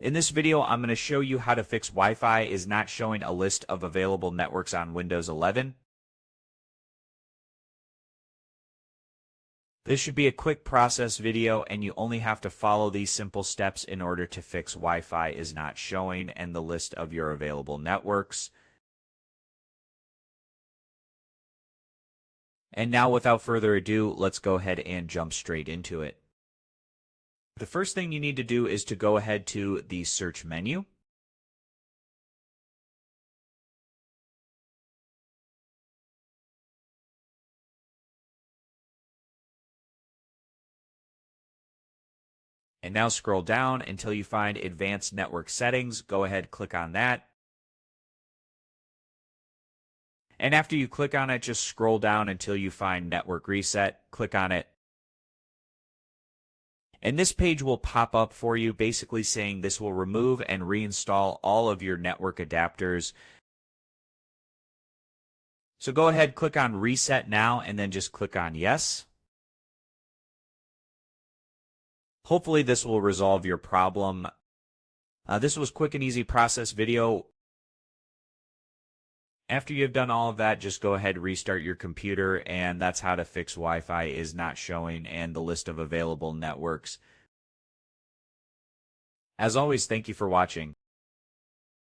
In this video, I'm going to show you how to fix Wi-Fi is not showing a list of available networks on Windows 11. This should be a quick process video, and you only have to follow these simple steps in order to fix Wi-Fi is not showing and the list of your available networks. And now, without further ado, let's go ahead and jump straight into it. The first thing you need to do is to go ahead to the search menu. And now scroll down until you find Advanced Network Settings. Go ahead, click on that. And after you click on it, just scroll down until you find Network Reset. Click on it. And this page will pop up for you, basically saying this will remove and reinstall all of your network adapters. So go ahead, click on Reset Now, and then just click on Yes. Hopefully this will resolve your problem. This was a quick and easy process video. After you've done all of that, just go ahead, restart your computer, and that's how to fix Wi-Fi is not showing and the list of available networks. As always, thank you for watching.